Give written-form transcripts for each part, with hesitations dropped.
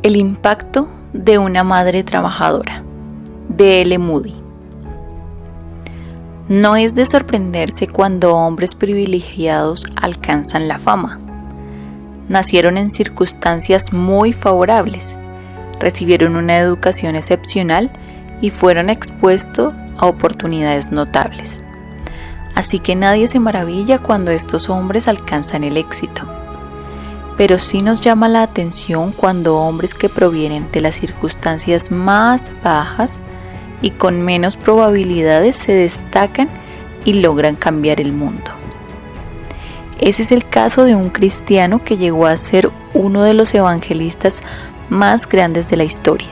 El impacto de una madre trabajadora, de L. Moody. No es de sorprenderse cuando hombres privilegiados alcanzan la fama. Nacieron en circunstancias muy favorables, recibieron una educación excepcional y fueron expuestos a oportunidades notables. Así que nadie se maravilla cuando estos hombres alcanzan el éxito. Pero sí nos llama la atención cuando hombres que provienen de las circunstancias más bajas y con menos probabilidades se destacan y logran cambiar el mundo. Ese es el caso de un cristiano que llegó a ser uno de los evangelistas más grandes de la historia.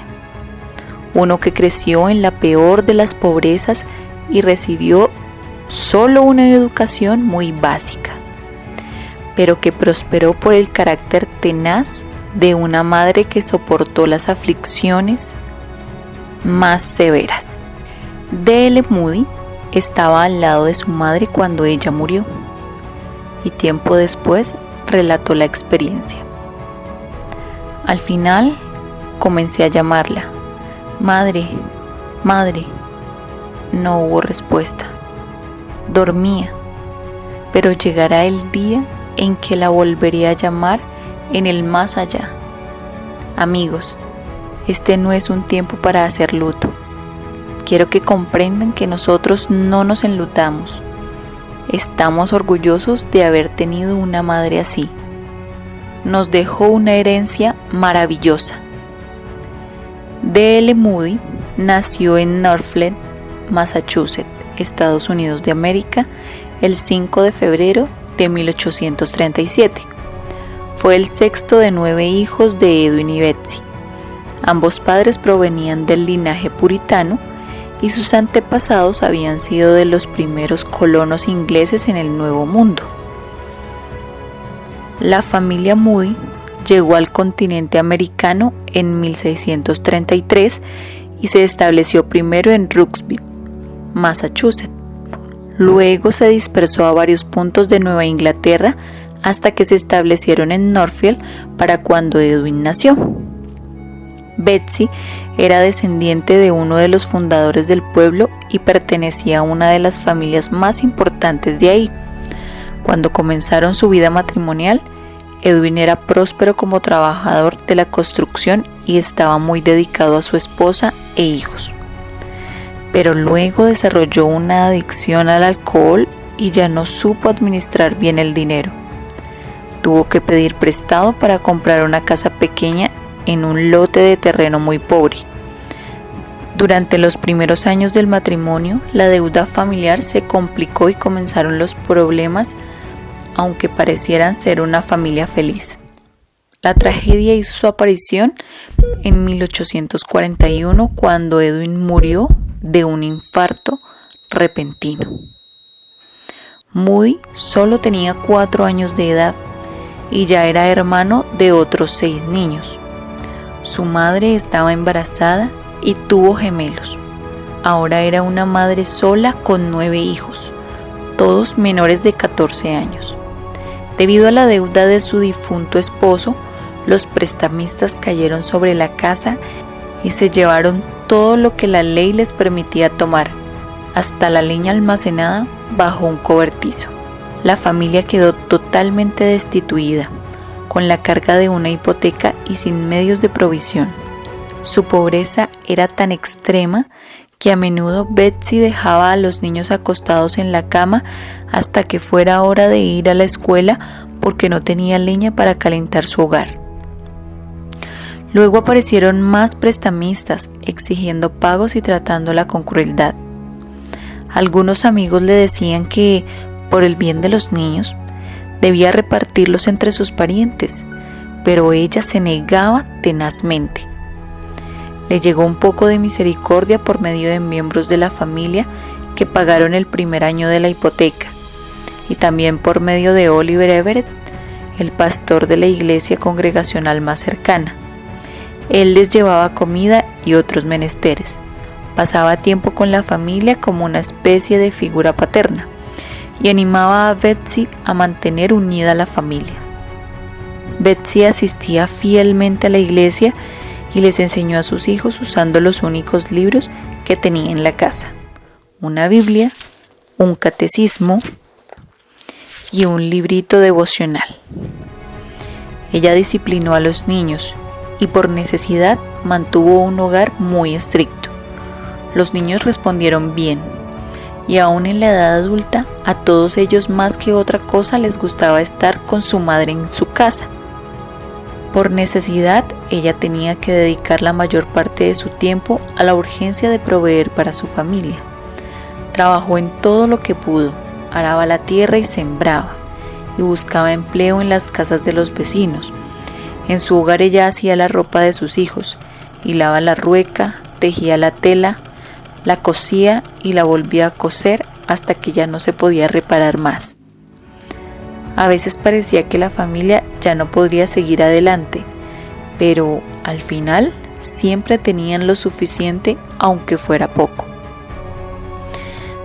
Uno que creció en la peor de las pobrezas y recibió solo una educación muy básica, pero que prosperó por el carácter tenaz de una madre que soportó las aflicciones más severas. D.L. Moody estaba al lado de su madre cuando ella murió, y tiempo después relató la experiencia. Al final comencé a llamarla, madre, madre. No hubo respuesta. Dormía, pero llegará el día en que la volveré a llamar en el más allá. Amigos, este no es un tiempo para hacer luto. Quiero que comprendan que nosotros no nos enlutamos. Estamos orgullosos de haber tenido una madre así. Nos dejó una herencia maravillosa. D.L. Moody nació en Norfolk, Massachusetts, Estados Unidos de América, el 5 de febrero de 1837. Fue el sexto de 9 hijos de Edwin y Betsy. Ambos padres provenían del linaje puritano y sus antepasados habían sido de los primeros colonos ingleses en el Nuevo Mundo. La familia Moody llegó al continente americano en 1633 y se estableció primero en Rugby, Massachusetts. Luego se dispersó a varios puntos de Nueva Inglaterra hasta que se establecieron en Norfolk para cuando Edwin nació. Betsy era descendiente de uno de los fundadores del pueblo y pertenecía a una de las familias más importantes de ahí. Cuando comenzaron su vida matrimonial, Edwin era próspero como trabajador de la construcción y estaba muy dedicado a su esposa e hijos. Pero luego desarrolló una adicción al alcohol y ya no supo administrar bien el dinero. Tuvo que pedir prestado para comprar una casa pequeña en un lote de terreno muy pobre. Durante los primeros años del matrimonio, la deuda familiar se complicó y comenzaron los problemas, aunque parecieran ser una familia feliz. La tragedia hizo su aparición en 1841 cuando Edwin murió de un infarto repentino. Moody solo tenía 4 años de edad y ya era hermano de otros 6 niños. Su madre estaba embarazada y tuvo gemelos. Ahora era una madre sola con 9 hijos, todos menores de 14 años. Debido a la deuda de su difunto esposo, los prestamistas cayeron sobre la casa y se llevaron todo lo que la ley les permitía tomar, hasta la leña almacenada bajo un cobertizo. La familia quedó totalmente destituida, con la carga de una hipoteca y sin medios de provisión. Su pobreza era tan extrema que a menudo Betsy dejaba a los niños acostados en la cama hasta que fuera hora de ir a la escuela porque no tenía leña para calentar su hogar. Luego aparecieron más prestamistas exigiendo pagos y tratándola con crueldad. Algunos amigos le decían que, por el bien de los niños, debía repartirlos entre sus parientes, pero ella se negaba tenazmente. Le llegó un poco de misericordia por medio de miembros de la familia que pagaron el primer año de la hipoteca, y también por medio de Oliver Everett, el pastor de la iglesia congregacional más cercana. Él les llevaba comida y otros menesteres. Pasaba tiempo con la familia como una especie de figura paterna y animaba a Betsy a mantener unida a la familia. Betsy asistía fielmente a la iglesia y les enseñó a sus hijos usando los únicos libros que tenía en la casa: una Biblia, un catecismo y un librito devocional. Ella disciplinó a los niños y por necesidad mantuvo un hogar muy estricto. Los niños respondieron bien, y aún en la edad adulta, a todos ellos más que otra cosa les gustaba estar con su madre en su casa. Por necesidad, ella tenía que dedicar la mayor parte de su tiempo a la urgencia de proveer para su familia. Trabajó en todo lo que pudo, araba la tierra y sembraba, y buscaba empleo en las casas de los vecinos. En su hogar ella hacía la ropa de sus hijos, hilaba la rueca, tejía la tela, la cosía y la volvía a coser hasta que ya no se podía reparar más. A veces parecía que la familia ya no podría seguir adelante, pero al final siempre tenían lo suficiente, aunque fuera poco.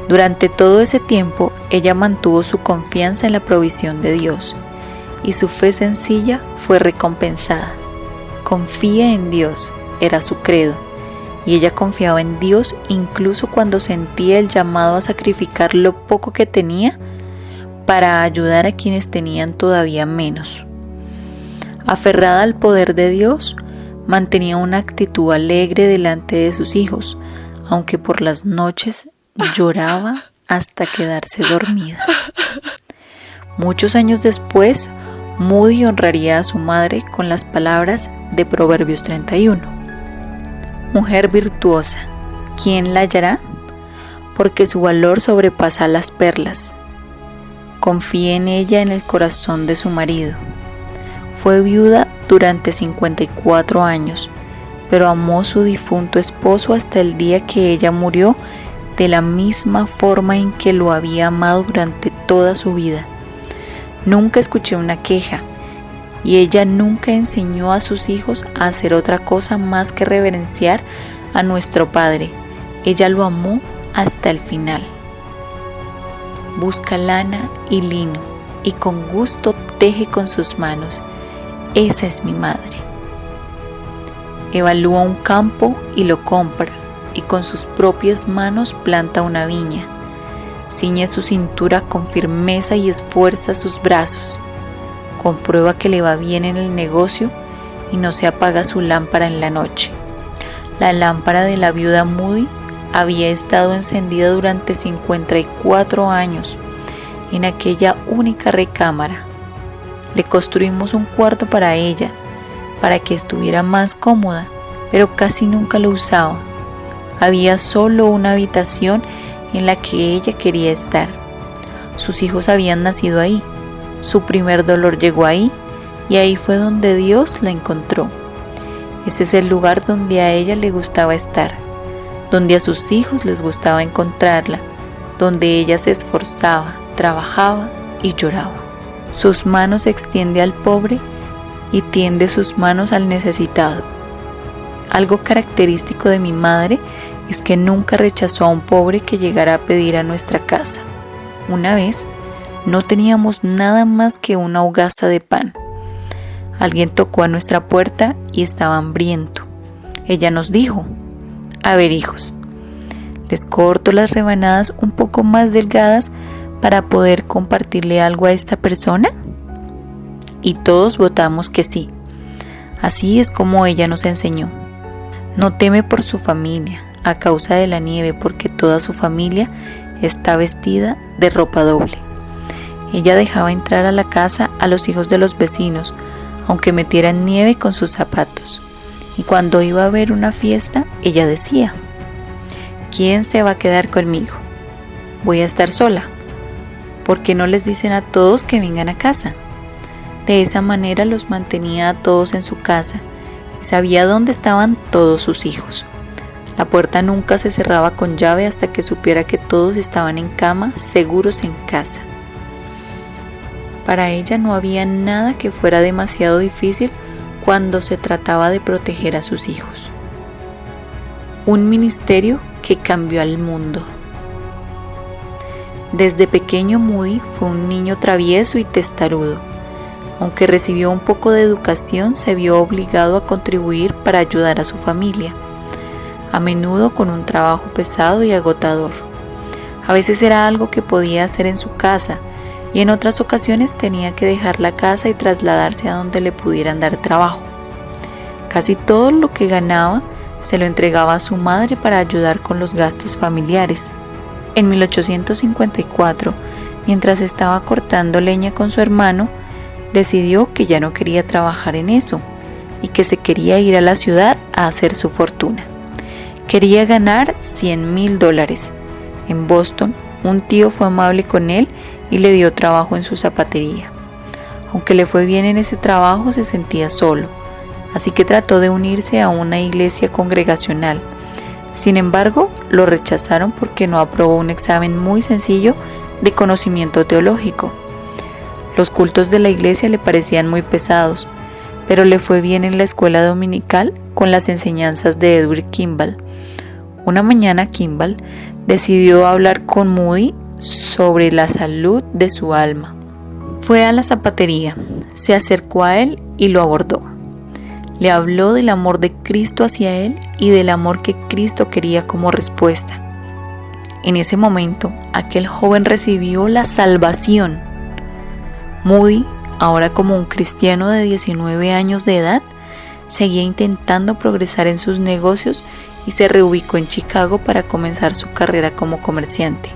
Durante todo ese tiempo, ella mantuvo su confianza en la provisión de Dios, y su fe sencilla fue recompensada. Confía en Dios, era su credo, y ella confiaba en Dios incluso cuando sentía el llamado a sacrificar lo poco que tenía para ayudar a quienes tenían todavía menos. Aferrada al poder de Dios, mantenía una actitud alegre delante de sus hijos, aunque por las noches lloraba hasta quedarse dormida. Muchos años después, Moody honraría a su madre con las palabras de Proverbios 31. Mujer virtuosa, ¿quién la hallará? Porque su valor sobrepasa las perlas. Confíe en ella en el corazón de su marido. Fue viuda durante 54 años, pero amó a su difunto esposo hasta el día que ella murió de la misma forma en que lo había amado durante toda su vida. Nunca escuché una queja, y ella nunca enseñó a sus hijos a hacer otra cosa más que reverenciar a nuestro Padre. Ella lo amó hasta el final. Busca lana y lino y con gusto teje con sus manos. Esa es mi madre. Evalúa un campo y lo compra, y con sus propias manos planta una viña. Ciñe su cintura con firmeza y esfuerza sus brazos. Comprueba que le va bien en el negocio y no se apaga su lámpara en la noche. La lámpara de la viuda Moody había estado encendida durante 54 años en aquella única recámara. Le construimos un cuarto para ella, para que estuviera más cómoda, pero casi nunca lo usaba. Había solo una habitación en la que ella quería estar. Sus hijos habían nacido ahí. Su primer dolor llegó ahí, y ahí fue donde Dios la encontró. Ese es el lugar donde a ella le gustaba estar, donde a sus hijos les gustaba encontrarla, donde ella se esforzaba, trabajaba y lloraba. Sus manos extiende al pobre y tiende sus manos al necesitado. Algo característico de mi madre es que nunca rechazó a un pobre que llegara a pedir a nuestra casa. Una vez, no teníamos nada más que una hogaza de pan. Alguien tocó a nuestra puerta y estaba hambriento. Ella nos dijo: a ver, hijos, ¿les corto las rebanadas un poco más delgadas para poder compartirle algo a esta persona? Y todos votamos que sí. Así es como ella nos enseñó. No teme por su familia a causa de la nieve, porque toda su familia está vestida de ropa doble. Ella dejaba entrar a la casa a los hijos de los vecinos, aunque metieran nieve con sus zapatos. Y cuando iba a haber una fiesta, ella decía: ¿quién se va a quedar conmigo? Voy a estar sola. ¿Por qué no les dicen a todos que vengan a casa? De esa manera los mantenía a todos en su casa y sabía dónde estaban todos sus hijos. La puerta nunca se cerraba con llave hasta que supiera que todos estaban en cama, seguros en casa. Para ella no había nada que fuera demasiado difícil cuando se trataba de proteger a sus hijos. Un ministerio que cambió al mundo. Desde pequeño Moody fue un niño travieso y testarudo. Aunque recibió un poco de educación, se vio obligado a contribuir para ayudar a su familia, a menudo con un trabajo pesado y agotador. A veces era algo que podía hacer en su casa, y en otras ocasiones tenía que dejar la casa y trasladarse a donde le pudieran dar trabajo. Casi todo lo que ganaba se lo entregaba a su madre para ayudar con los gastos familiares. En 1854, mientras estaba cortando leña con su hermano, decidió que ya no quería trabajar en eso y que se quería ir a la ciudad a hacer su fortuna. Quería ganar $100,000. En Boston, un tío fue amable con él y le dio trabajo en su zapatería. Aunque le fue bien en ese trabajo, se sentía solo, así que trató de unirse a una iglesia congregacional. Sin embargo, lo rechazaron porque no aprobó un examen muy sencillo de conocimiento teológico. Los cultos de la iglesia le parecían muy pesados, pero le fue bien en la escuela dominical con las enseñanzas de Edward Kimball. Una mañana Kimball decidió hablar con Moody sobre la salud de su alma. Fue a la zapatería, se acercó a él y lo abordó. Le habló del amor de Cristo hacia él y del amor que Cristo quería como respuesta. En ese momento, aquel joven recibió la salvación. Moody, ahora como un cristiano de 19 años de edad, seguía intentando progresar en sus negocios y se reubicó en Chicago para comenzar su carrera como comerciante.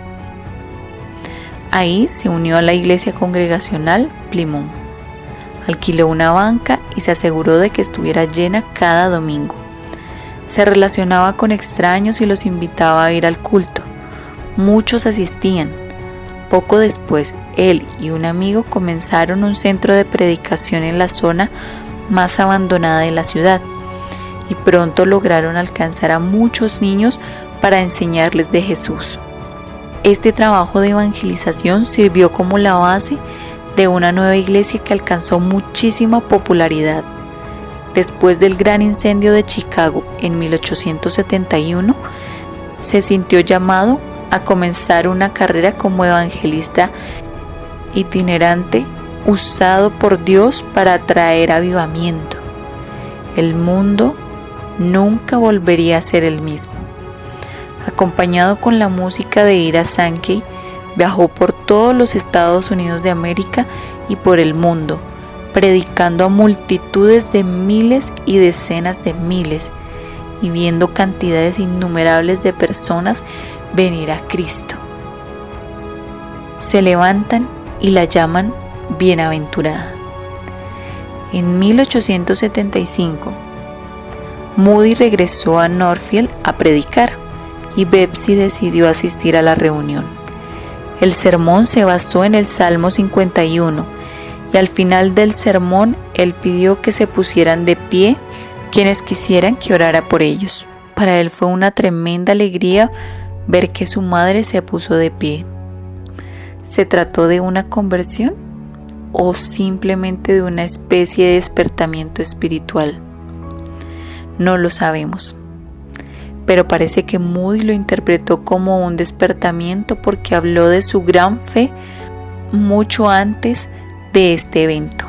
Ahí se unió a la iglesia congregacional Plymouth, alquiló una banca y se aseguró de que estuviera llena cada domingo. Se relacionaba con extraños y los invitaba a ir al culto. Muchos asistían. Poco después, él y un amigo comenzaron un centro de predicación en la zona más abandonada de la ciudad y pronto lograron alcanzar a muchos niños para enseñarles de Jesús. Este trabajo de evangelización sirvió como la base de una nueva iglesia que alcanzó muchísima popularidad. Después del gran incendio de Chicago en 1871, se sintió llamado a comenzar una carrera como evangelista itinerante usado por Dios para traer avivamiento. El mundo nunca volvería a ser el mismo. Acompañado con la música de Ira Sankey, viajó por todos los Estados Unidos de América y por el mundo, predicando a multitudes de miles y decenas de miles, y viendo cantidades innumerables de personas venir a Cristo. Se levantan y la llaman bienaventurada. En 1875, Moody regresó a Northfield a predicar y Betsy decidió asistir a la reunión. El sermón se basó en el Salmo 51 y al final del sermón él pidió que se pusieran de pie quienes quisieran que orara por ellos. Para él fue una tremenda alegría ver que su madre se puso de pie. ¿Se trató de una conversión o simplemente de una especie de despertamiento espiritual? No lo sabemos, pero parece que Moody lo interpretó como un despertamiento porque habló de su gran fe mucho antes de este evento.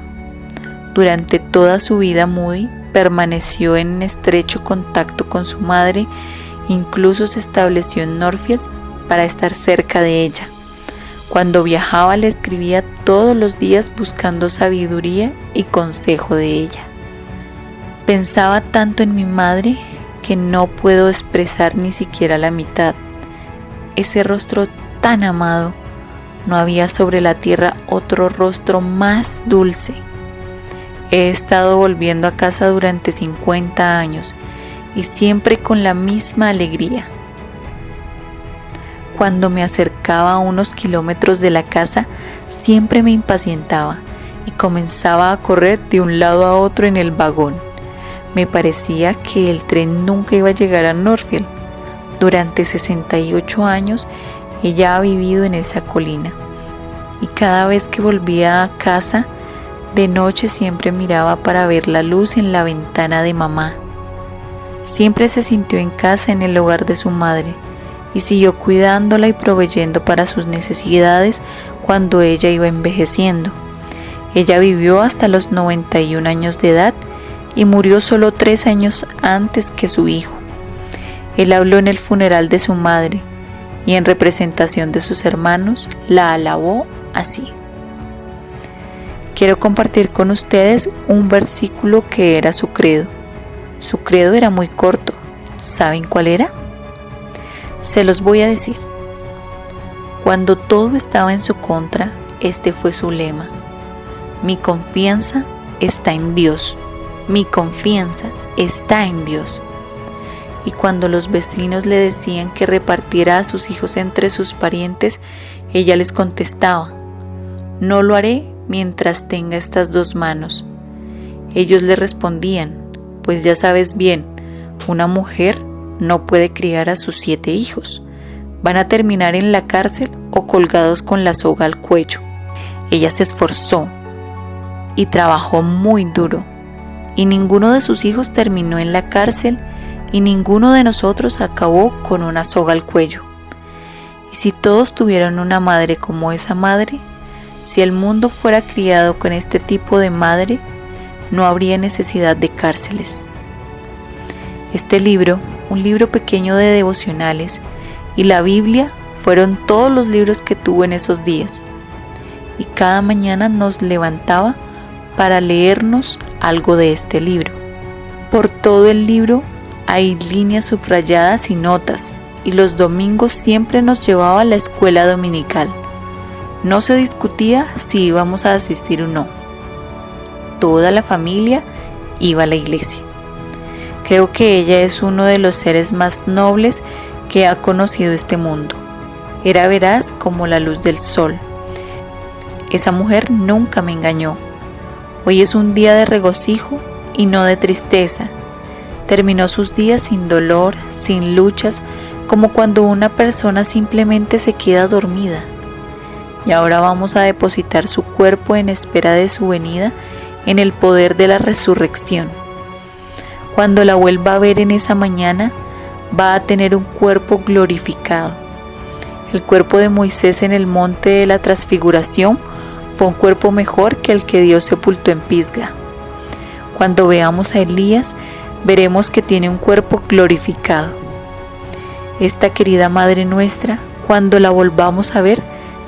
Durante toda su vida Moody permaneció en estrecho contacto con su madre, incluso se estableció en Northfield para estar cerca de ella. Cuando viajaba le escribía todos los días buscando sabiduría y consejo de ella. Pensaba tanto en mi madre que no puedo expresar ni siquiera la mitad. Ese rostro tan amado, no había sobre la tierra otro rostro más dulce. He estado volviendo a casa durante 50 años y siempre con la misma alegría. Cuando me acercaba a unos kilómetros de la casa, siempre me impacientaba y comenzaba a correr de un lado a otro en el vagón. Me parecía que el tren nunca iba a llegar a Northfield. Durante 68 años ella ha vivido en esa colina y cada vez que volvía a casa de noche siempre miraba para ver la luz en la ventana de mamá. Siempre se sintió en casa en el hogar de su madre y siguió cuidándola y proveyendo para sus necesidades cuando ella iba envejeciendo. Ella vivió hasta los 91 años de edad y murió solo 3 años antes que su hijo. Él habló en el funeral de su madre y en representación de sus hermanos la alabó así. Quiero compartir con ustedes un versículo que era su credo. Su credo era muy corto. ¿Saben cuál era? Se los voy a decir. Cuando todo estaba en su contra, este fue su lema: mi confianza está en Dios. Mi confianza está en Dios. Y cuando los vecinos le decían que repartiera a sus hijos entre sus parientes, ella les contestaba: no lo haré mientras tenga estas 2 manos. Ellos le respondían: pues ya sabes bien, una mujer no puede criar a sus 7 hijos. Van a terminar en la cárcel o colgados con la soga al cuello. Ella se esforzó y trabajó muy duro, y ninguno de sus hijos terminó en la cárcel y ninguno de nosotros acabó con una soga al cuello. Y si todos tuvieran una madre como esa madre, si el mundo fuera criado con este tipo de madre, no habría necesidad de cárceles. Este libro, un libro pequeño de devocionales, y la Biblia fueron todos los libros que tuvo en esos días. Y cada mañana nos levantaba para leernos algo de este libro. Por todo el libro hay líneas subrayadas y notas, y los domingos siempre nos llevaba a la escuela dominical. No se discutía si íbamos a asistir o no. Toda la familia iba a la iglesia. Creo que ella es uno de los seres más nobles que ha conocido este mundo. Era veraz como la luz del sol. Esa mujer nunca me engañó. Hoy es un día de regocijo y no de tristeza. Terminó sus días sin dolor, sin luchas, como cuando una persona simplemente se queda dormida. Y ahora vamos a depositar su cuerpo en espera de su venida en el poder de la resurrección. Cuando la vuelva a ver en esa mañana, va a tener un cuerpo glorificado. El cuerpo de Moisés en el monte de la transfiguración fue un cuerpo mejor que el que Dios sepultó en Pisga. Cuando veamos a Elías, veremos que tiene un cuerpo glorificado. Esta querida Madre nuestra, cuando la volvamos a ver,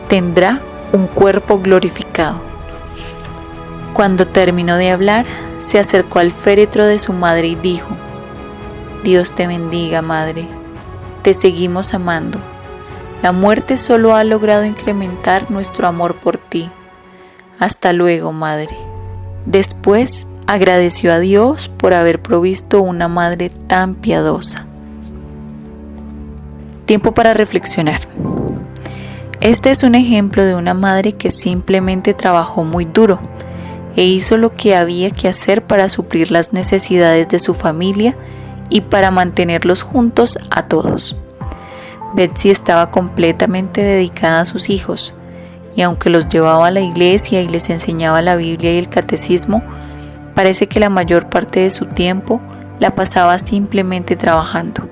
tendrá un cuerpo glorificado. Cuando terminó de hablar, se acercó al féretro de su madre y dijo: Dios te bendiga, Madre, te seguimos amando. La muerte solo ha logrado incrementar nuestro amor por ti. Hasta luego, Madre. Después agradeció a Dios por haber provisto una madre tan piadosa. Tiempo para reflexionar. Este es un ejemplo de una madre que simplemente trabajó muy duro e hizo lo que había que hacer para suplir las necesidades de su familia y para mantenerlos juntos a todos. Betsy estaba completamente dedicada a sus hijos, y aunque los llevaba a la iglesia y les enseñaba la Biblia y el catecismo, parece que la mayor parte de su tiempo la pasaba simplemente trabajando.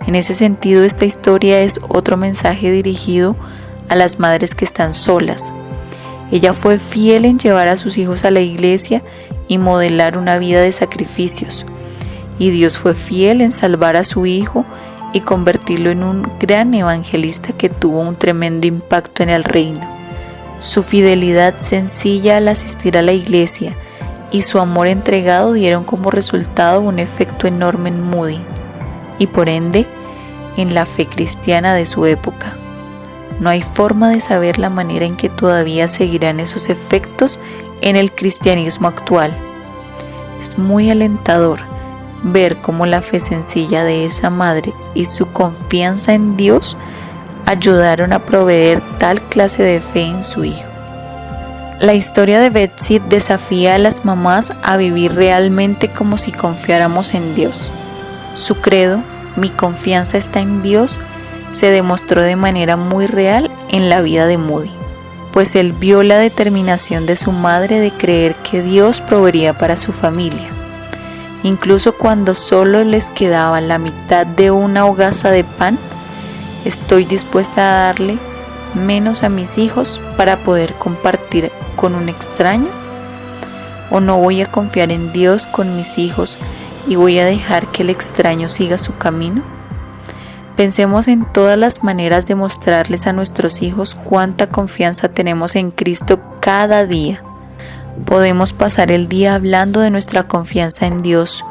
En ese sentido, esta historia es otro mensaje dirigido a las madres que están solas. Ella fue fiel en llevar a sus hijos a la iglesia y modelar una vida de sacrificios. Y Dios fue fiel en salvar a su hijo y convertirlo en un gran evangelista que tuvo un tremendo impacto en el reino. Su fidelidad sencilla al asistir a la iglesia y su amor entregado dieron como resultado un efecto enorme en Moody y por ende en la fe cristiana de su época. No hay forma de saber la manera en que todavía seguirán esos efectos en el cristianismo actual. Es muy alentador ver cómo la fe sencilla de esa madre y su confianza en Dios ayudaron a proveer tal clase de fe en su hijo. La historia de Betsy desafía a las mamás a vivir realmente como si confiáramos en Dios. Su credo, mi confianza está en Dios, se demostró de manera muy real en la vida de Moody, pues él vio la determinación de su madre de creer que Dios proveería para su familia. Incluso cuando solo les quedaba la mitad de una hogaza de pan, estoy dispuesta a darle menos a mis hijos para poder compartir con un extraño? ¿O no voy a confiar en Dios con mis hijos y voy a dejar que el extraño siga su camino? Pensemos en todas las maneras de mostrarles a nuestros hijos cuánta confianza tenemos en Cristo cada día. Podemos pasar el día hablando de nuestra confianza en Dios,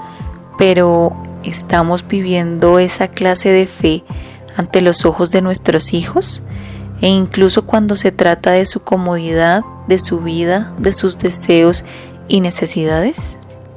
pero ¿estamos viviendo esa clase de fe ante los ojos de nuestros hijos? E incluso cuando se trata de su comodidad, de su vida, de sus deseos y necesidades.